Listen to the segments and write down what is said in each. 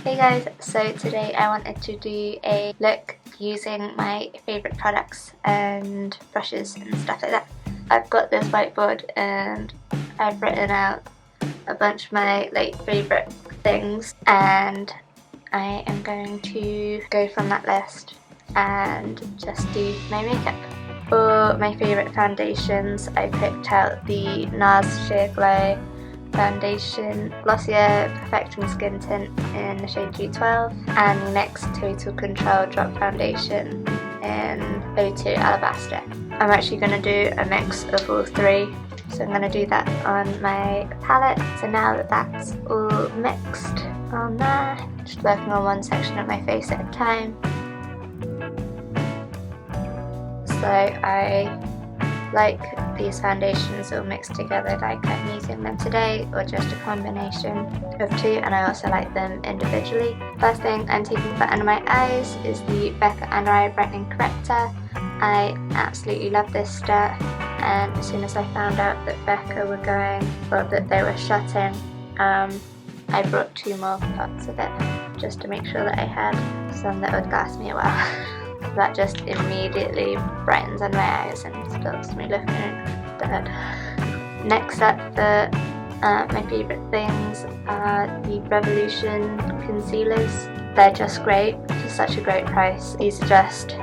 Hey guys, so today I wanted to do a look using my favourite products and brushes and stuff like that. I've got this whiteboard and I've written out a bunch of my favourite things, and I am going to go from that list and just do my makeup. For my favourite foundations, I picked out the NARS Sheer Glow Foundation Glossier Perfecting Skin Tint in the shade G12 and the NYX Total Control Drop Foundation in O2 Alabaster. I'm actually going to do a mix of all three, so I'm going to do that on my palette. So now that that's all mixed on there, just working on one section of my face at a time. So I like these foundations all mixed together, like I'm using them today, or just a combination of two, and I also like them individually. First thing I'm taking for under my eyes is the Becca Under Eye Brightening Corrector. I absolutely love this stuff, and as soon as I found out that Becca were going, well, that they were shutting, I brought 2 more pots of it just to make sure that I had some that would last me a while. That just immediately brightens under my eyes and stops me looking dead. Next up, for my favourite things are the Revolution concealers. They're just great for such a great price. These are just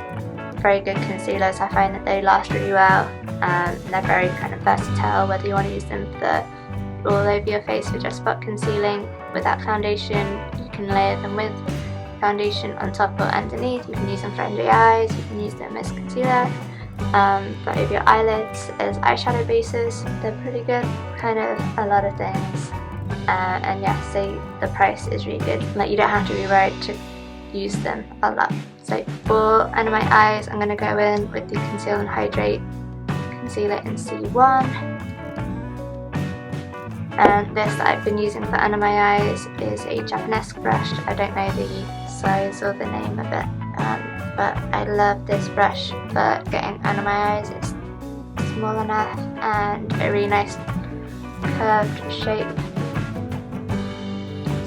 very good concealers. I find that they last really well. They're very kind of versatile, whether you want to use them for all over your face for just spot concealing without foundation. You can layer them with foundation on top or underneath. You can use them for under your eyes, you can use them as concealer, for over your eyelids, as eyeshadow bases. They're pretty good, kind of a lot of things. And yeah, so the price is really good. Like, you don't have to be worried to use them a lot. So for under my eyes, I'm going to go in with the Conceal and Hydrate Concealer in C1. And this that I've been using for under my eyes is a Japanese brush. I don't know the size or the name of it, but I love this brush for getting under my eyes. It's small enough and a really nice curved shape,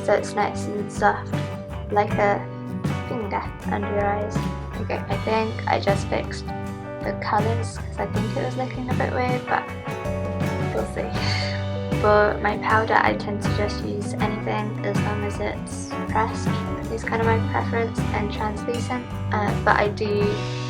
so it's nice and soft, like a finger under your eyes. Okay, I think I just fixed the colours because I think it was looking a bit weird, but we'll see. For my powder, I tend to just use anything as long as it's pressed. It's kind of my preference, and translucent. But I do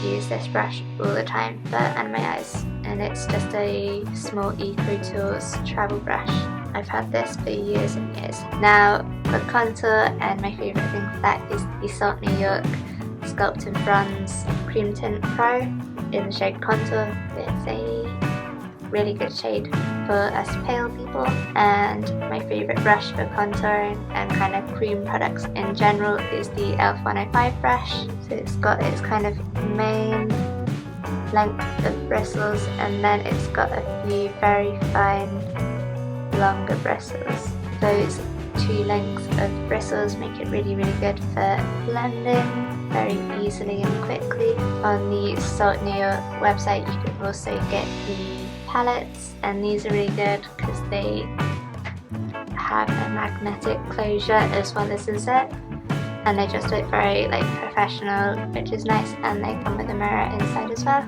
use this brush all the time for under my eyes, and it's just a small Eco Tools travel brush. I've had this for years and years. Now for contour, and my favourite thing for that is the Salt New York Sculpt and Bronze Cream Tint Pro in the shade Contour. It's a really good shade for us pale people, and my favourite brush for contouring and kind of cream products in general is the e.l.f. 105 brush. So it's got its kind of main length of bristles, and then it's got a few very fine longer bristles. Those 2 lengths of bristles make it really good for blending very easily and quickly. On the Salt New York website you can also get the palettes, and these are really good because they have a magnetic closure as well as a zip, and they just look very professional, which is nice, and they come with a mirror inside as well.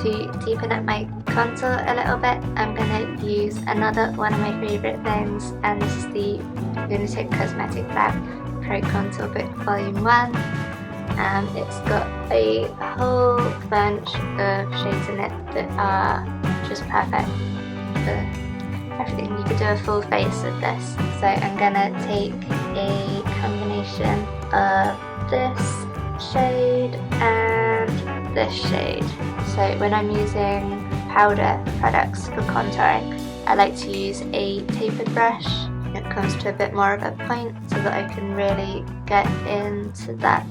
To deepen up my contour a little bit, I'm going to use another one of my favourite things, and this is the Lunatic Cosmetic Lab Pro Contour Book Volume 1. It's got a whole bunch of shades in it that are just perfect for everything. You could do a full face with this. So I'm gonna take a combination of this shade and this shade. So when I'm using powder products for contouring, I like to use a tapered brush. It comes to a bit more of a point so that I can really get into that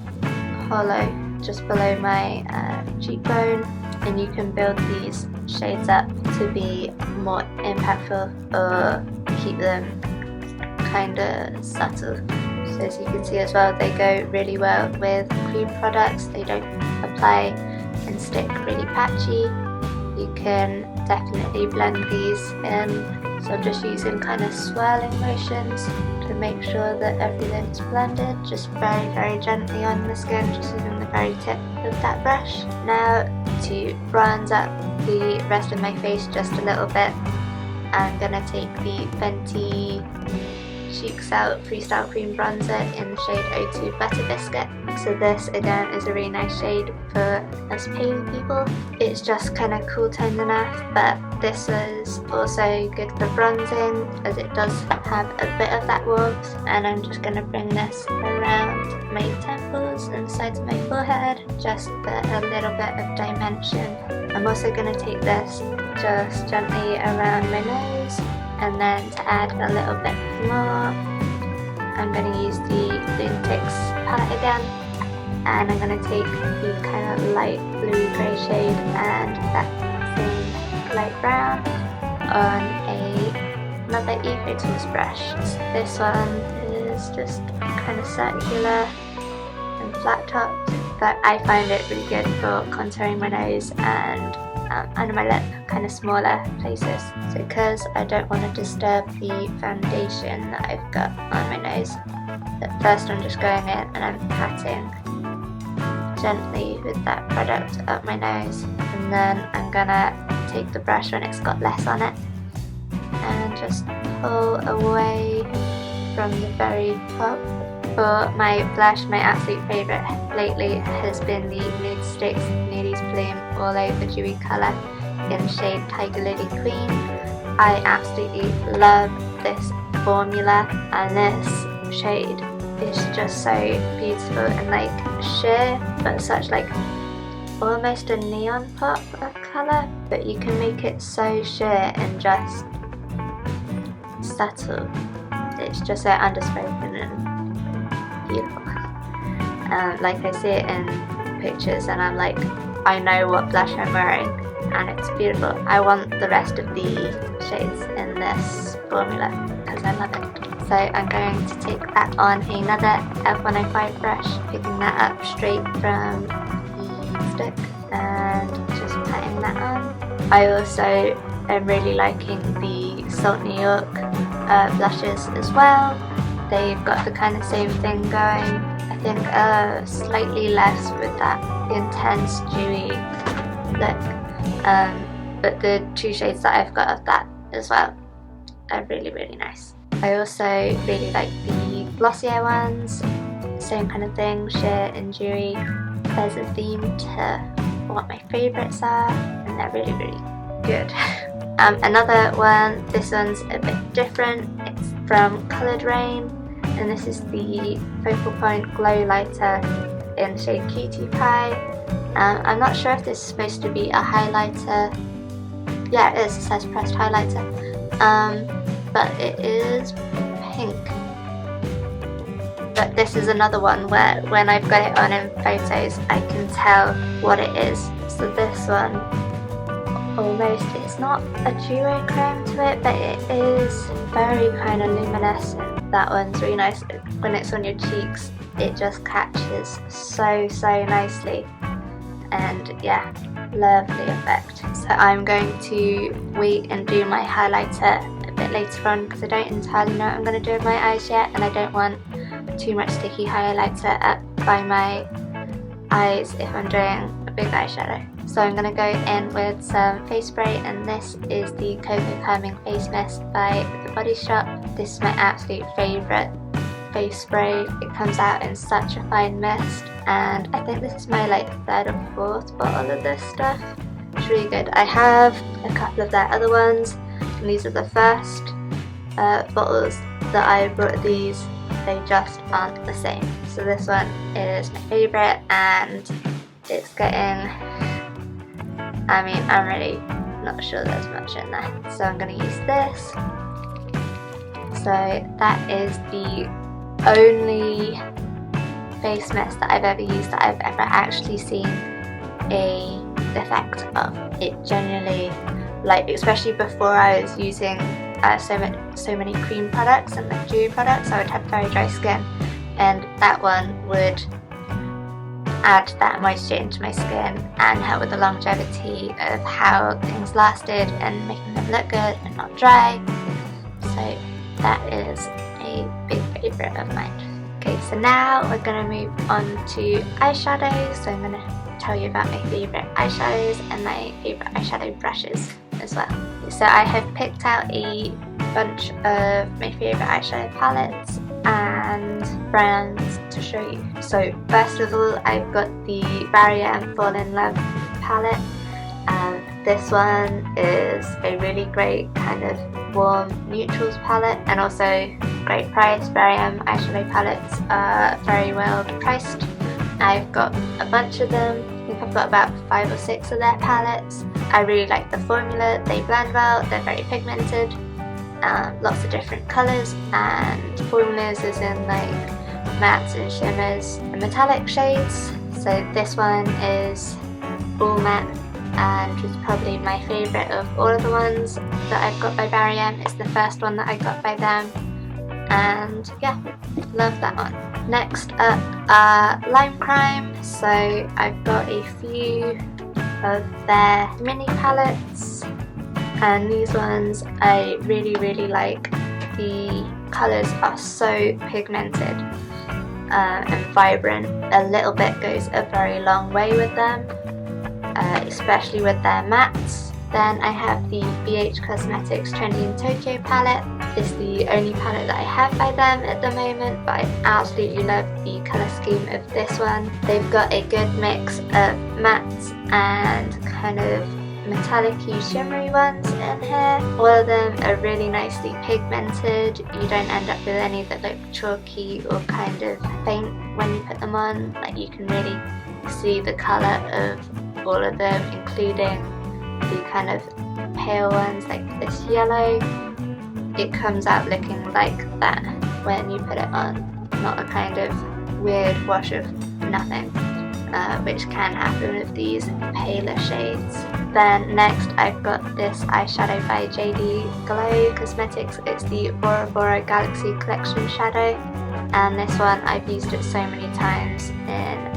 hollow just below my cheekbone, and you can build these shades up to be more impactful or keep them kind of subtle. So as you can see as well, they go really well with cream products. They don't apply and stick really patchy. You can definitely blend these in So I'm just using kind of swirling motions to make sure that everything's blended, just very gently on the skin, just using the very tip of that brush. Now to bronze up the rest of my face just a little bit, I'm gonna take the Fenty Cheeks Out Freestyle Cream Bronzer in the shade O2 Butter Biscuit. So this again is a really nice shade for us pale people. It's just kind of cool toned enough, but this is also good for bronzing as it does have a bit of that warmth. And I'm just going to bring this around my temples and the sides of my forehead just for a little bit of dimension. I'm also going to take this just gently around my nose, and then to add a little bit more, I'm going to use the Lunatics palette again, and I'm going to take the kind of light bluey grey shade and that same light brown on another Eco Tools brush. This one is just kind of circular and flat topped, but I find it really good for contouring my nose and under my lip, kind of smaller places. So because I don't want to disturb the foundation that I've got on my nose, at first I'm just going in and I'm patting gently with that product up my nose, and then I'm gonna take the brush when it's got less on it and just pull away from the very top. For my blush, my absolute favourite lately has been the Nude Sticks Nudies Bloom All Over Dewy colour in shade Tiger Lily Queen. I absolutely love this formula, and this shade is just so beautiful and like sheer, but such like almost a neon pop of colour, but you can make it so sheer and just subtle. It's just so underspoken and beautiful. Like I see it in pictures and I'm like, I know what blush I'm wearing and it's beautiful. I want the rest of the shades in this formula because I love it. So I'm going to take that on another F105 brush, picking that up straight from the stick and just patting that on. I also am really liking the Salt New York blushes as well. They've got the kind of same thing going. I think slightly less with that intense dewy look, but the two shades that I've got of that as well are really nice. I also really like the glossier ones, same kind of thing, sheer and dewy. There's a theme to what my favourites are, and they're really good. Another one, this one's a bit different. It's from Coloured Rain, and this is the Focal Point Glow Lighter in the shade Cutie Pie. I'm not sure if this is supposed to be a highlighter. Yeah, it is. It says pressed highlighter. But it is pink. But this is another one where when I've got it on in photos, I can tell what it is. So this one, almost, it's not a duochrome to it, but it is very kind of luminescent. That one's really nice. When it's on your cheeks, it just catches so nicely, and yeah, lovely effect. So I'm going to wait and do my highlighter a bit later on because I don't entirely know what I'm going to do with my eyes yet, and I don't want too much sticky highlighter up by my eyes if I'm doing a big eyeshadow. So I'm going to go in with some face spray, and this is the Cocoa Calming Face Mist by The Body Shop. This is my absolute favourite face spray. It comes out in such a fine mist, and I think this is my like third or fourth bottle of this stuff. It's really good. I have a couple of their other ones, and these are the first bottles that I brought these. They just aren't the same. So this one is my favourite, and it's getting, I mean, I'm really not sure there's much in there. So I'm going to use this. So that is the only face mist that I've ever used that I've ever actually seen a effect of. It genuinely, like, especially before I was using so many cream products and like dewy products, I would have very dry skin, and that one would add that moisture into my skin and help with the longevity of how things lasted and making them look good and not dry. so that is a big favourite of mine. Okay, so now we're going to move on to eyeshadows. So I'm going to tell you about my favourite eyeshadows and my favourite eyeshadow brushes as well. So I have picked out a bunch of my favourite eyeshadow palettes and brands to show you. So first of all, I've got the Barry M Fall in Love palette. This one is a really great kind of warm neutrals palette, and also great price. Barry M eyeshadow palettes are very well priced. I've got a bunch of them. I think I've got about 5 or 6 of their palettes. I really like the formula. They blend well, they're very pigmented, lots of different colours and formulas, as in like mattes and shimmers and metallic shades. So this one is all matte and is probably my favourite of all of the ones that I've got by Barry M. It's the first one that I got by them, and yeah, love that one. Next up are Lime Crime. So I've got a few of their mini palettes, and these ones I really like. The colours are so pigmented and vibrant. A little bit goes a very long way with them, especially with their mattes. Then I have the BH Cosmetics Trendy in Tokyo palette. It's the only palette that I have by them at the moment, but I absolutely love the colour scheme of this one. They've got a good mix of mattes and kind of metallic-y shimmery ones in here. All of them are really nicely pigmented. You don't end up with any that look chalky or kind of faint when you put them on. Like, you can really see the colour of all of them, including the kind of pale ones like this yellow. It comes out looking like that when you put it on, not a kind of weird wash of nothing, which can happen with these paler shades. Then next I've got this eyeshadow by JD Glow Cosmetics. It's the Bora Bora Galaxy Collection shadow, and this one I've used it so many times in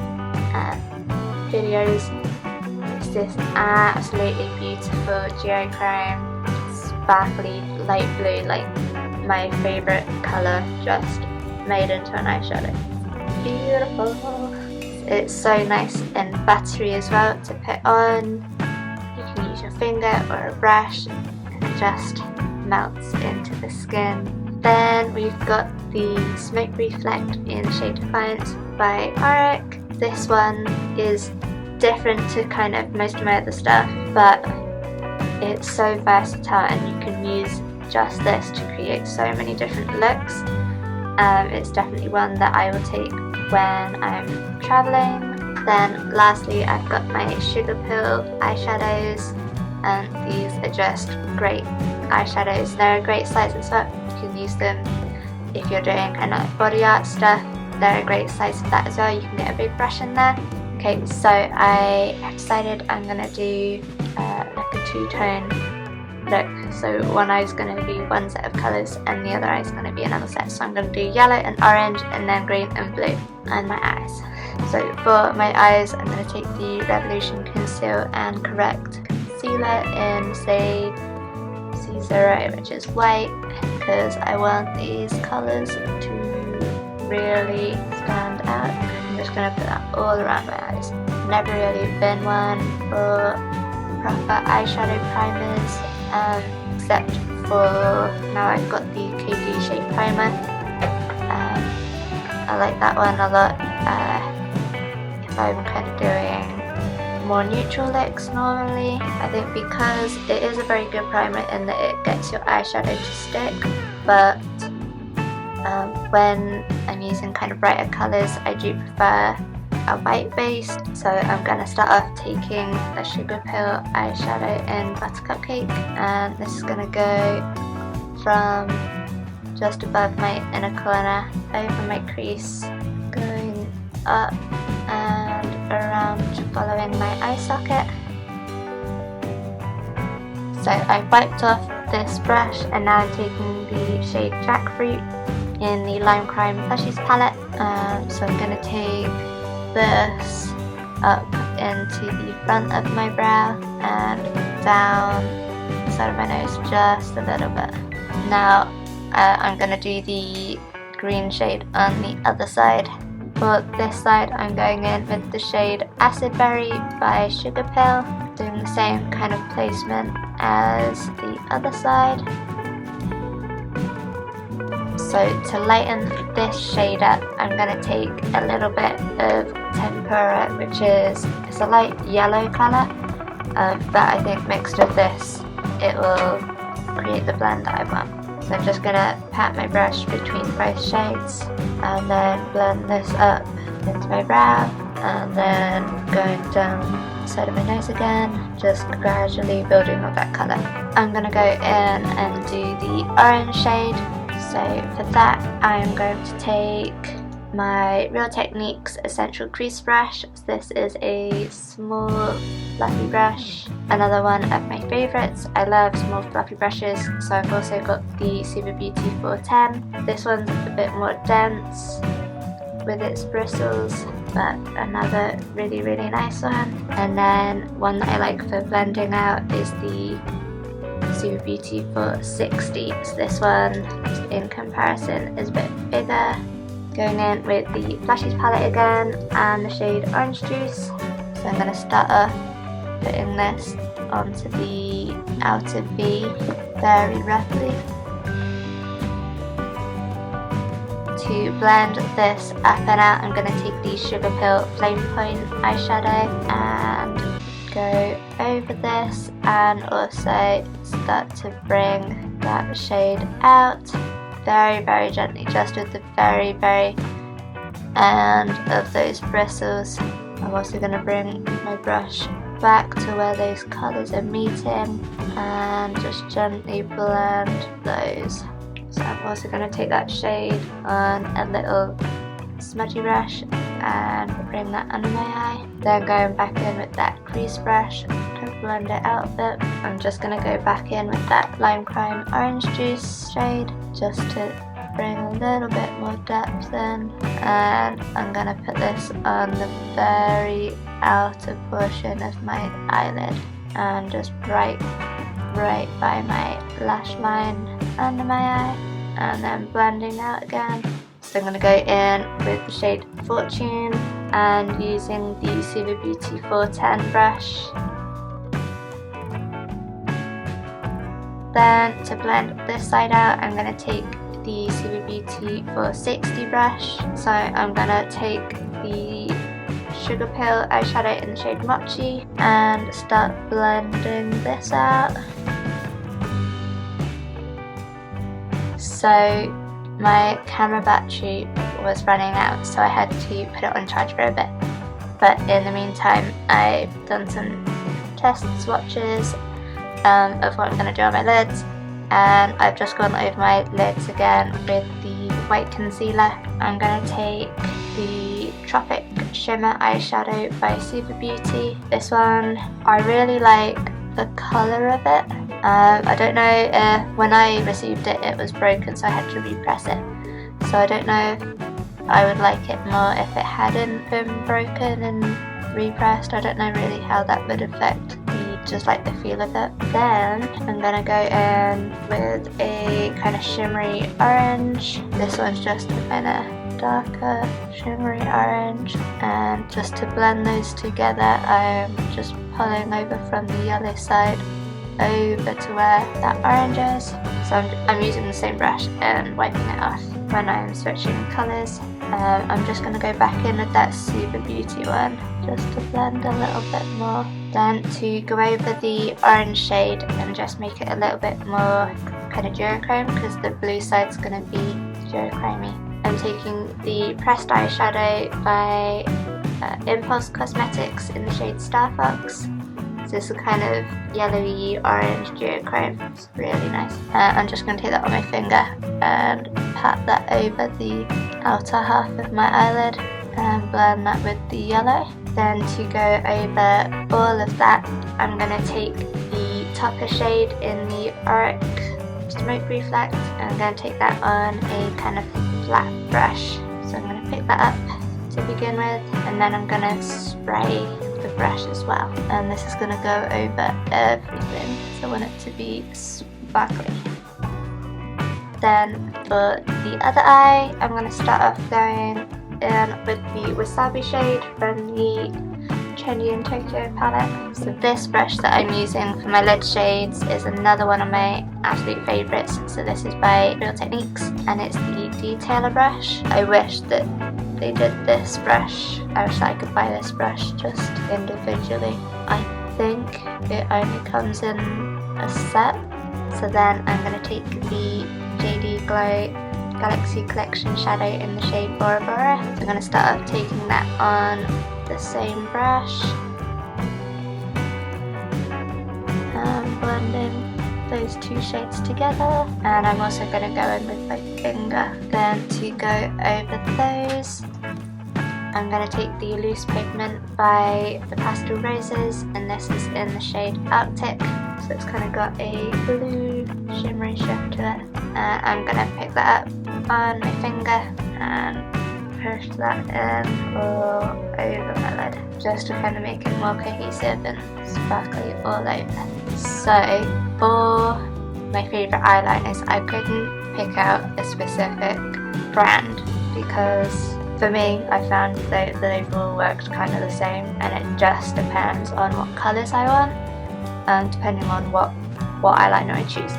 videos. It's this absolutely beautiful duochrome, sparkly light blue, like my favourite colour, just made into an eyeshadow. Beautiful. It's so nice and buttery as well to put on. You can use your finger or a brush and it just melts into the skin. Then we've got the Smoke Reflect in shade Defiance by Auric. This one is different to kind of most of my other stuff, but it's so versatile and you can use just this to create so many different looks. It's definitely one that I will take when I'm travelling. Then lastly, I've got my Sugar Pill eyeshadows, and these are just great eyeshadows. They're a great size as well. You can use them if you're doing kind of like body art stuff. They're a great size for that as well. You can get a big brush in there. Okay, so I decided I'm going to do like a two-tone look. So one eye is going to be one set of colours and the other eye is going to be another set. So I'm going to do yellow and orange and then green and blue on my eyes. So for my eyes, I'm going to take the Revolution Conceal and Correct Concealer in shade C0, which is white, because I want these colours to really stand out. I'm just going to put that all around my eyes. Never really been one for proper eyeshadow primers, except for now I've got the KD Shape Primer. I like that one a lot if I'm kind of doing more neutral looks normally. I think because it is a very good primer in that it gets your eyeshadow to stick, but when I'm using kind of brighter colours, I do prefer a white base. So I'm going to start off taking the Sugar Pill eyeshadow in Buttercup Cake, and this is going to go from just above my inner corner over my crease, going up and around, following my eye socket. So I've wiped off this brush and now I'm taking the shade Jackfruit in the Lime Crime Plushies palette. So I'm going to take this up into the front of my brow and down the side of my nose just a little bit. Now I'm going to do the green shade on the other side. For this side, I'm going in with the shade Acid Berry by Sugarpill, doing the same kind of placement as the other side. So to lighten this shade up, I'm going to take a little bit of Tempera, which is a light yellow colour, but I think mixed with this, it will create the blend that I want. So I'm just going to pat my brush between both shades and then blend this up into my brow, and then going down the side of my nose again, just gradually building up that colour. I'm going to go in and do the orange shade. So for that, I'm going to take my Real Techniques Essential Crease Brush. This is a small fluffy brush, another one of my favourites. I love small fluffy brushes, so I've also got the Super Beauty 410. This one's a bit more dense with its bristles, but another really nice one. And then one that I like for blending out is the Super Beauty 460. So this one, in comparison, is a bit bigger. Going in with the Flashies palette again and the shade Orange Juice. So I'm going to start off putting this onto the outer V very roughly. To blend this up and out, I'm going to take the Sugarpill Flame Point eyeshadow and go over this, and also start to bring that shade out very gently, just with the very end of those bristles. I'm also going to bring my brush back to where those colours are meeting and just gently blend those. So I'm also going to take that shade on a little smudgy brush and bring that under my eye. Then going back in with that crease brush to blend it out a bit. I'm just going to go back in with that Lime Crime Orange Juice shade just to bring a little bit more depth in. And I'm going to put this on the very outer portion of my eyelid and just right by my lash line under my eye, and then blending out again. So I'm going to go in with the shade Fortune and using the Super Beauty 410 brush. Then to blend this side out, I'm going to take the Super Beauty 460 brush. So I'm going to take the Sugarpill eyeshadow in the shade Mochi and start blending this out. So my camera battery was running out, so I had to put it on charge for a bit. But in the meantime, I've done some test swatches of what I'm going to do on my lids, and I've just gone over my lids again with the white concealer. I'm going to take the Tropic Shimmer eyeshadow by Super Beauty. This one, I really like the colour of it. I don't know, when I received it, it was broken, so I had to repress it. So I don't know if I would like it more if it hadn't been broken and repressed. I don't know really how that would affect me, just like the feel of it. Then I'm gonna go in with a kind of shimmery orange. This one's just a kind of darker shimmery orange, and just to blend those together, I'm just pulling over from the yellow side over to where that orange is. So I'm using the same brush and wiping it off when I'm switching colours. I'm just going to go back in with that Super Beauty one just to blend a little bit more. Then to go over the orange shade and just make it a little bit more kind of duochrome, because the blue side's going to be duochromey. I'm taking the pressed eyeshadow by Impulse Cosmetics in the shade Star Fox. So it's a kind of yellowy orange duochrome. It's really nice. I'm just going to take that on my finger and pat that over the outer half of my eyelid and blend that with the yellow. Then to go over all of that, I'm going to take the topper shade in the Auric Smoke Reflect, and I'm going to take that on a kind of flat brush. So I'm going to pick that up to begin with, and then I'm going to spray the brush as well, and this is going to go over everything, so I want it to be sparkly. Then for the other eye, I'm going to start off going in with the Wasabi shade from the Trendy in Tokyo palette. So this brush that I'm using for my lid shades is another one of my absolute favourites. So this is by Real Techniques and it's the Detailer brush. I wish that they did this brush. I wish I could buy this brush just individually. I think it only comes in a set. So then I'm going to take the JD Glow Galaxy Collection shadow in the shade Bora Bora. So I'm going to start off taking that on the same brush and blending those two shades together. And I'm also going to go in with my finger. Then to go over those, I'm going to take the Loose Pigment by the Pastel Roses, and this is in the shade Arctic. So it's kind of got a blue shimmery shift to it. And I'm going to pick that up on my finger and push that in all over my lid, just to kind of make it more cohesive and sparkly all over. So for my favourite eyeliners, I couldn't pick out a specific brand because for me, I found that they've all worked kind of the same, and it just depends on what colours I want and depending on what eyeliner I choose.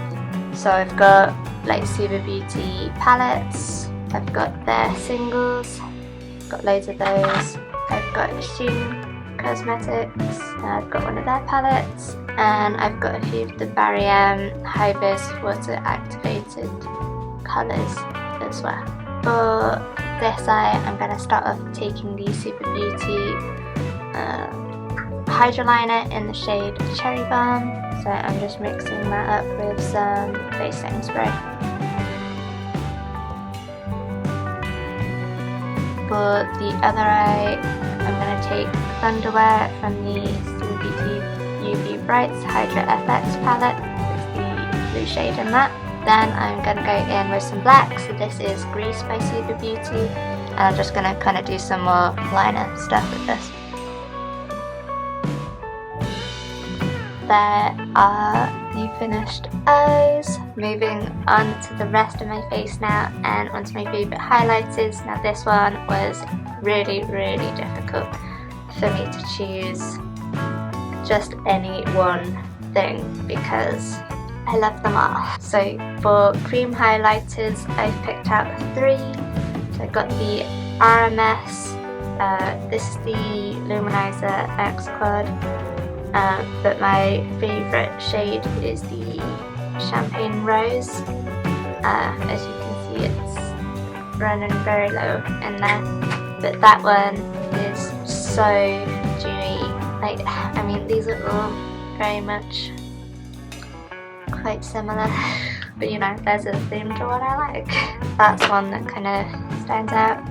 So I've got like Super Beauty palettes, I've got their singles, got loads of those. I've got Shein Cosmetics, I've got one of their palettes, and I've got a few of the Barry M High-Vis water activated colours as well. For this eye, I'm going to start off taking the Super Beauty Hydra Liner in the shade Cherry Bomb. So I'm just mixing that up with some face setting spray. For the other eye, I'm going to take Thunderwear from the Super Beauty UV Brights Hydra FX palette. It's the blue shade in that. Then I'm going to go in with some black, so this is Grease by Super Beauty, and I'm just going to kind of do some more liner stuff with this. There are the finished eyes. Moving on to the rest of my face now, and onto my favourite highlighters. Now this one was really difficult for me to choose just any one thing because I love them all. So for cream highlighters, I've picked out 3. So I've got the RMS, this is the Luminizer X Quad, but my favourite shade is the Champagne Rose. As you can see, it's running very low in there, but that one is so dewy. Like, I mean, these are all very much quite similar, but you know, there's a theme to what I like. That's one that kind of stands out.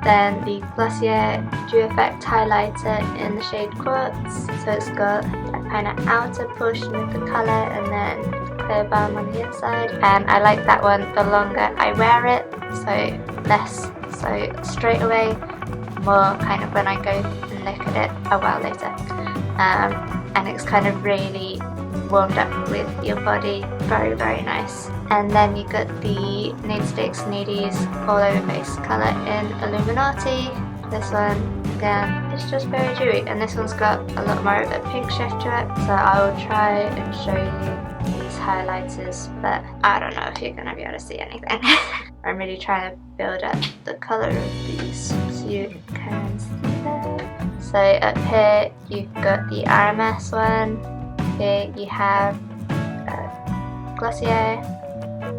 Then the Glossier Dew Effect highlighter in the shade Quartz. So it's got a kind of outer portion of the colour and then clear balm on the inside. And I like that one the longer I wear it, so less so straight away, more kind of when I go and look at it a while later. And it's kind of really warmed up with your body, very nice. And then you got the Nudestix Nudies all over face colour in Illuminati. This one again is just very dewy, and this one's got a lot more of a pink shift to it, so I will try and show you these highlighters, but I don't know if you're going to be able to see anything. I'm really trying to build up the colour of these so you can see them. So up here you've got the RMS one. Here you have Glossier,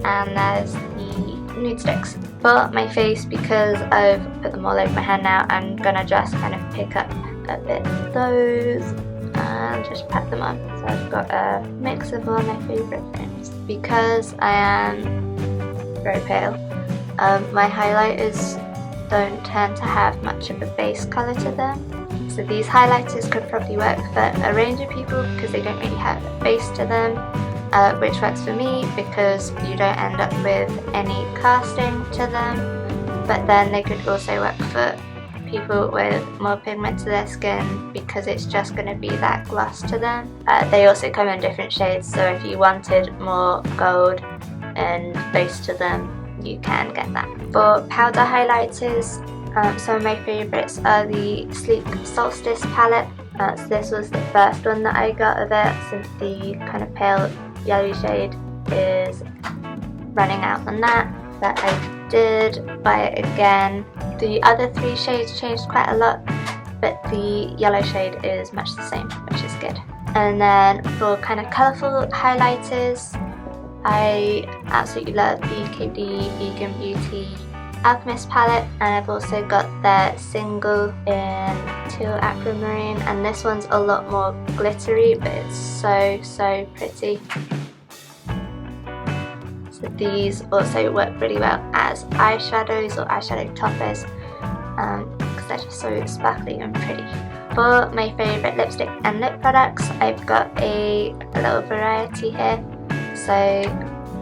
and there's the Nudestix. For my face, because I've put them all over my hand now, I'm gonna just kind of pick up a bit of those and just pat them on. So I've got a mix of all my favourite things. Because I am very pale, my highlighters don't tend to have much of a base colour to them. So these highlighters could probably work for a range of people because they don't really have a base to them, which works for me because you don't end up with any casting to them. But then they could also work for people with more pigment to their skin because it's just going to be that gloss to them. They also come in different shades, so if you wanted more gold and most of them you can get that. For powder highlighters, some of my favourites are the Sleek Solstice palette. So this was the first one that I got of it, since the kind of pale yellow shade is running out on that, but I did buy it again. The other 3 shades changed quite a lot, but the yellow shade is much the same, which is good. And then for kind of colourful highlighters, I absolutely love the KD Vegan Beauty Alchemist palette, and I've also got their single in Teal Aquamarine, and this one's a lot more glittery, but it's so pretty. So these also work really well as eyeshadows or eyeshadow toppers, because they're just so sparkly and pretty. For my favourite lipstick and lip products, I've got a little variety here. So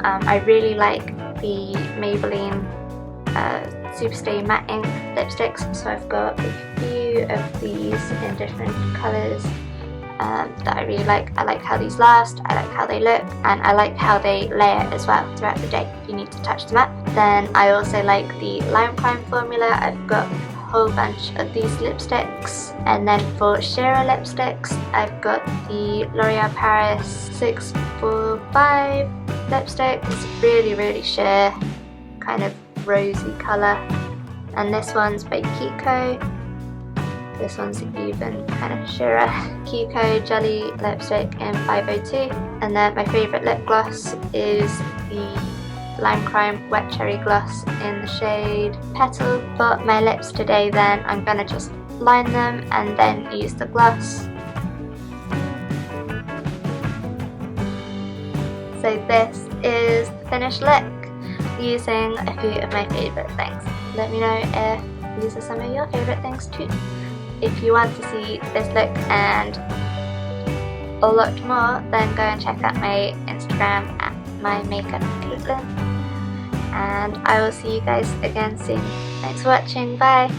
I really like the Maybelline Superstay Matte Ink lipsticks, so I've got a few of these in different colours that I really like. I like how these last, I like how they look, and I like how they layer as well throughout the day if you need to touch them up. Then I also like the Lime Crime formula. I've got a whole bunch of these lipsticks. And then for sheerer lipsticks, I've got the L'Oreal Paris 645 lipstick. It's really sheer, kind of rosy colour. And this one's by Kiko. This one's even kind of sheerer. Kiko Jelly lipstick in 502. And then my favourite lip gloss is the Lime Crime Wet Cherry Gloss in the shade Petal. For my lips today then, I'm going to just line them and then use the gloss. So this is the finished look using a few of my favourite things. Let me know if these are some of your favourite things too. If you want to see this look and a lot more, then go and check out my Instagram at mymakeupcaitlin. And I will see you guys again soon. Thanks for watching, bye!